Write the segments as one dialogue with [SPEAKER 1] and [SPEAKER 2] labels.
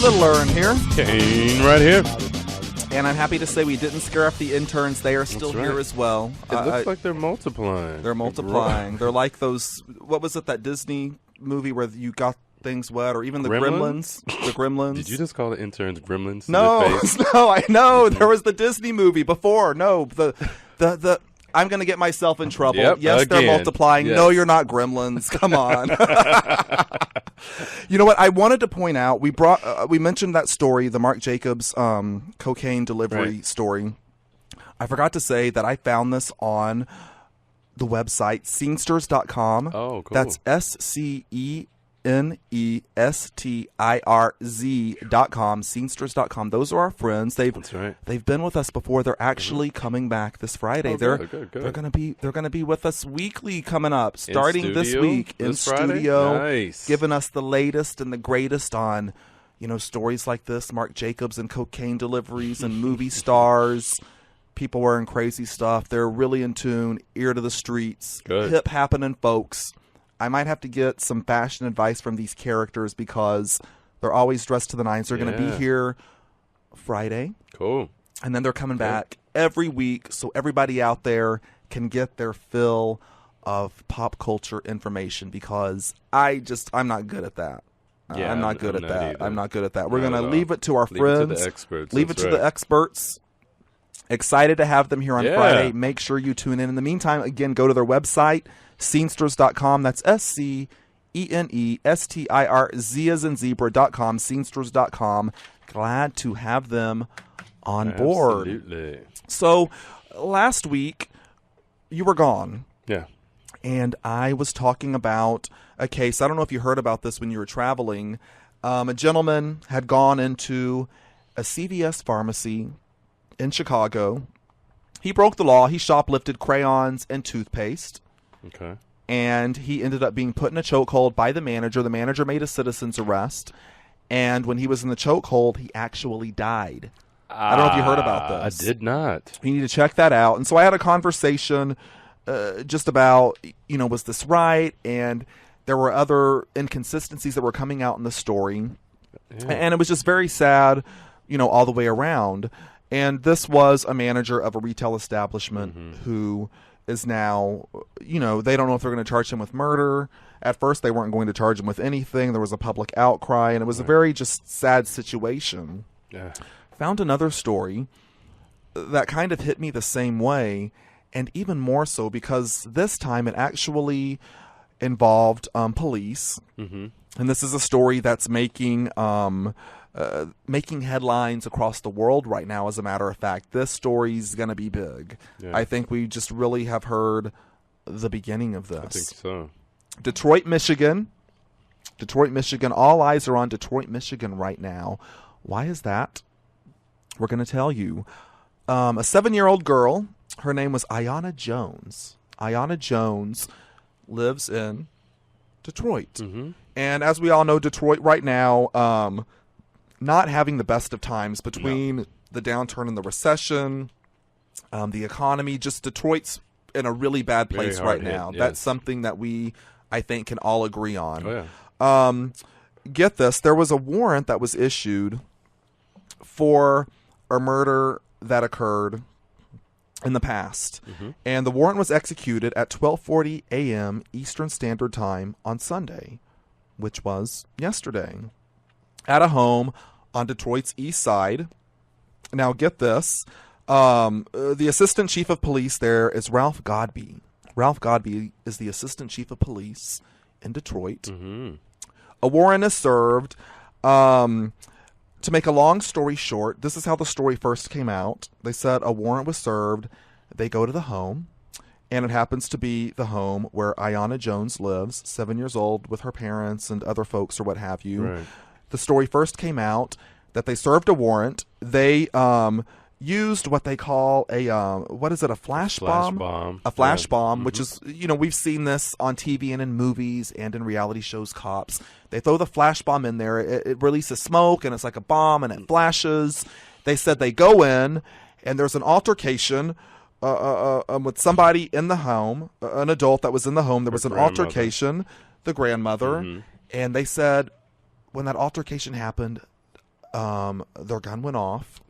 [SPEAKER 1] Little Earn here.
[SPEAKER 2] Kaine right here.
[SPEAKER 1] And I'm happy to say we didn't scare off the interns. They are still here as well.
[SPEAKER 2] It looks like they're multiplying.
[SPEAKER 1] They're multiplying. They're like those, what was it, that Disney movie where you got things wet, or even the Gremlins? The Gremlins.
[SPEAKER 2] Did you just call the interns Gremlins?
[SPEAKER 1] No, no, I know. There was the Disney movie before. No, the I'm going to get myself in trouble.
[SPEAKER 2] Yep,
[SPEAKER 1] yes,
[SPEAKER 2] again.
[SPEAKER 1] they're multiplying.
[SPEAKER 2] Yes.
[SPEAKER 1] No, you're not Gremlins. Come on. You know what? I wanted to point out, we mentioned that story, the Marc Jacobs cocaine delivery story. I forgot to say that I found this on the website scenesters.com.
[SPEAKER 2] Oh, cool.
[SPEAKER 1] That's SCENESTIRZ.com, scenesters.com. Those are our friends. They've been with us before. They're actually coming back this Friday.
[SPEAKER 2] Oh,
[SPEAKER 1] they're gonna be with us weekly coming up, starting this week in studio,
[SPEAKER 2] nice.
[SPEAKER 1] Giving us the latest and the greatest on, stories like this, Marc Jacobs and cocaine deliveries and movie stars, people wearing crazy stuff. They're really in tune, ear to the streets, hip happening folks. I might have to get some fashion advice from these characters because they're always dressed to the nines. They're going to be here Friday.
[SPEAKER 2] Cool.
[SPEAKER 1] And then they're coming back every week so everybody out there can get their fill of pop culture information, because I'm not good at that.
[SPEAKER 2] Yeah,
[SPEAKER 1] I'm not good at that.
[SPEAKER 2] Either.
[SPEAKER 1] I'm not good at that. We're going to leave it to our friends.
[SPEAKER 2] Leave it to the experts.
[SPEAKER 1] Leave it to the experts. Excited to have them here on Friday. Make sure you tune in. In the meantime, again, go to their website, scenesters.com. That's SCENESTIRZ as in zebra.com, scenesters.com. Glad to have them on board.
[SPEAKER 2] Absolutely.
[SPEAKER 1] So last week, you were gone.
[SPEAKER 2] Yeah.
[SPEAKER 1] And I was talking about a case. I don't know if you heard about this when you were traveling. A gentleman had gone into a CVS pharmacy in Chicago. He broke the law. He shoplifted crayons and toothpaste.
[SPEAKER 2] Okay.
[SPEAKER 1] And he ended up being put in a chokehold by the manager. The manager made a citizen's arrest. And when he was in the chokehold, he actually died. I don't know if you heard about this.
[SPEAKER 2] I did not.
[SPEAKER 1] You need to check that out. And so I had a conversation just about, was this right? And there were other inconsistencies that were coming out in the story. Yeah. And it was just very sad, all the way around. And this was a manager of a retail establishment who is now, they don't know if they're going to charge him with murder. At first, they weren't going to charge him with anything. There was a public outcry, and it was a very just sad situation.
[SPEAKER 2] Yeah.
[SPEAKER 1] Found another story that kind of hit me the same way, and even more so because this time it actually involved police. Mm-hmm. And this is a story that's making headlines across the world right now. As a matter of fact, this story's going to be big. Yeah. I think we just really have heard the beginning of this.
[SPEAKER 2] I think so. Detroit,
[SPEAKER 1] Michigan. All eyes are on Detroit, Michigan right now. Why is that? We're going to tell you. A 7-year-old girl, her name was Ayanna Jones. Ayanna Jones lives in Detroit. Mm-hmm. And as we all know, Detroit right now, not having the best of times between the downturn and the recession, the economy. Just Detroit's in a really bad place right now. Yes. That's something that I think, can all agree on.
[SPEAKER 2] Oh, yeah.
[SPEAKER 1] Get this. There was a warrant that was issued for a murder that occurred in the past. Mm-hmm. And the warrant was executed at 12:40 a.m. Eastern Standard Time on Sunday, which was yesterday, at a home on Detroit's east side. Now, get this. The assistant chief of police there is Ralph Godbee. Ralph Godbee is the assistant chief of police in Detroit. Mm-hmm. A warrant is served. To make a long story short, this is how the story first came out. They said a warrant was served. They go to the home, and it happens to be the home where Ayanna Jones lives, 7 years old, with her parents and other folks or what have you. Right. The story first came out that they served a warrant. They used what they call a flash bomb? A flash bomb, which is, we've seen this on TV and in movies and in reality shows, Cops. They throw the flash bomb in there. It releases smoke, and it's like a bomb, and it flashes. They said they go in, and there's an altercation with somebody in the home, an adult that was in the home. There was an altercation, the grandmother, and they said when that altercation happened, their gun went off.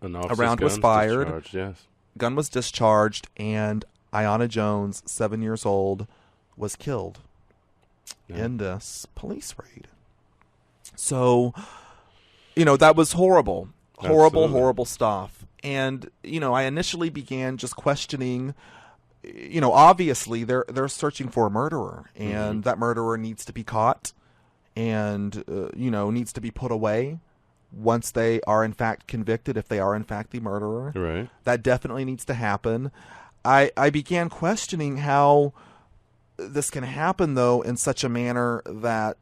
[SPEAKER 2] An
[SPEAKER 1] A
[SPEAKER 2] officer's
[SPEAKER 1] round was
[SPEAKER 2] gun's
[SPEAKER 1] fired.
[SPEAKER 2] discharged, yes.
[SPEAKER 1] Gun was discharged, and Ayanna Jones, 7 years old, was killed in this police raid. So, that was horrible.
[SPEAKER 2] Absolutely.
[SPEAKER 1] Horrible stuff. And, I initially began just questioning, obviously they're searching for a murderer, and that murderer needs to be caught and, needs to be put away once they are in fact convicted, if they are in fact the murderer.
[SPEAKER 2] Right.
[SPEAKER 1] That definitely needs to happen. I began questioning how this can happen, though, in such a manner that,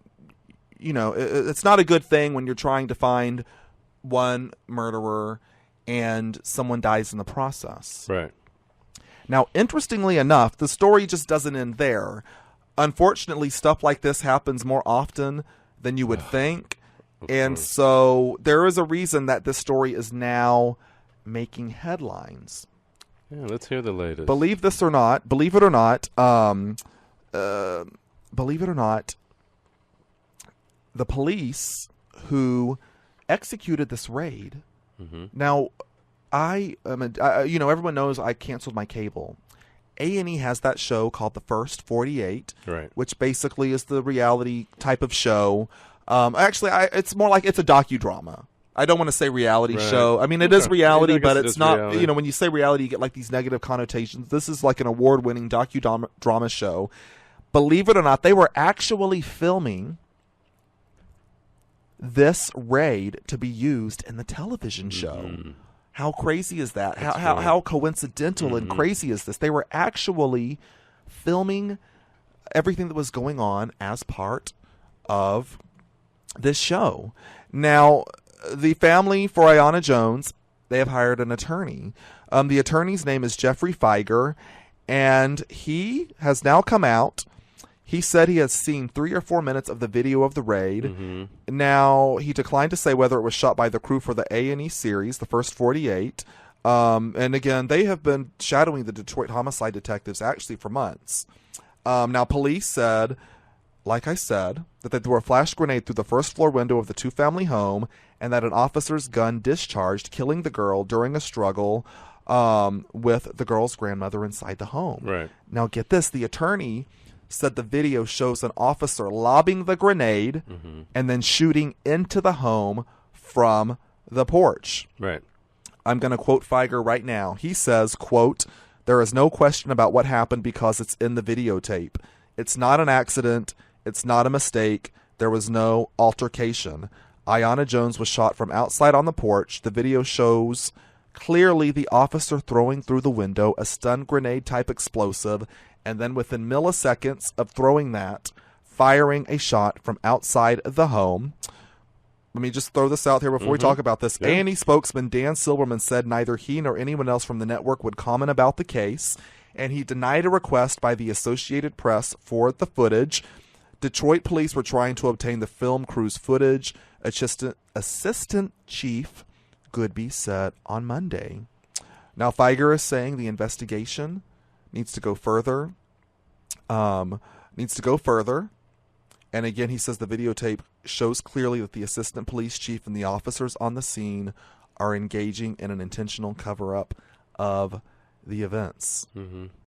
[SPEAKER 1] it's not a good thing when you're trying to find one murderer and someone dies in the process.
[SPEAKER 2] Right.
[SPEAKER 1] Now, interestingly enough, the story just doesn't end there. Unfortunately, stuff like this happens more often than you would think. And so there is a reason that this story is now making headlines.
[SPEAKER 2] Yeah, let's hear the latest.
[SPEAKER 1] Believe it or not, the police who executed this raid. Now, everyone knows I canceled my cable. A&E has that show called The First 48,
[SPEAKER 2] Right.
[SPEAKER 1] which basically is the reality type of show. It's more like it's a docudrama. I don't want to say reality show. I mean, it is reality, but it's not,
[SPEAKER 2] reality.
[SPEAKER 1] When you say reality, you get like these negative connotations. This is like an award-winning docudrama show. Believe it or not, they were actually filming this raid to be used in the television show. How crazy is that? How coincidental and crazy is this? They were actually filming everything that was going on as part of this show. Now, the family for Ayanna Jones, they have hired an attorney. The attorney's name is Jeffrey Feiger, and he has now come out. He said he has seen 3 or 4 minutes of the video of the raid. Now, he declined to say whether it was shot by the crew for the A&E series, The First 48. And again, they have been shadowing the Detroit homicide detectives actually for months. Now, police said, like I said, that they threw a flash grenade through the first floor window of the two-family home and that an officer's gun discharged, killing the girl during a struggle with the girl's grandmother inside the home.
[SPEAKER 2] Right.
[SPEAKER 1] Now, get this. The attorney said the video shows an officer lobbing the grenade and then shooting into the home from the porch.
[SPEAKER 2] Right.
[SPEAKER 1] I'm going to quote Feiger right now. He says, quote, "There is no question about what happened because it's in the videotape. It's not an accident. It's not a mistake. There was no altercation. Ayanna Jones was shot from outside on the porch. The video shows clearly the officer throwing through the window a stun grenade type explosive, and then within milliseconds of throwing that, firing a shot from outside the home." Let me just throw this out here before we talk about this.
[SPEAKER 2] Yeah.
[SPEAKER 1] A&E spokesman Dan Silverman said neither he nor anyone else from the network would comment about the case, and he denied a request by the Associated Press for the footage. Detroit police were trying to obtain the film crew's footage, Assistant Chief Goodby said on Monday. Now, Feiger is saying the investigation needs to go further. And again, he says the videotape shows clearly that the assistant police chief and the officers on the scene are engaging in an intentional cover-up of the events.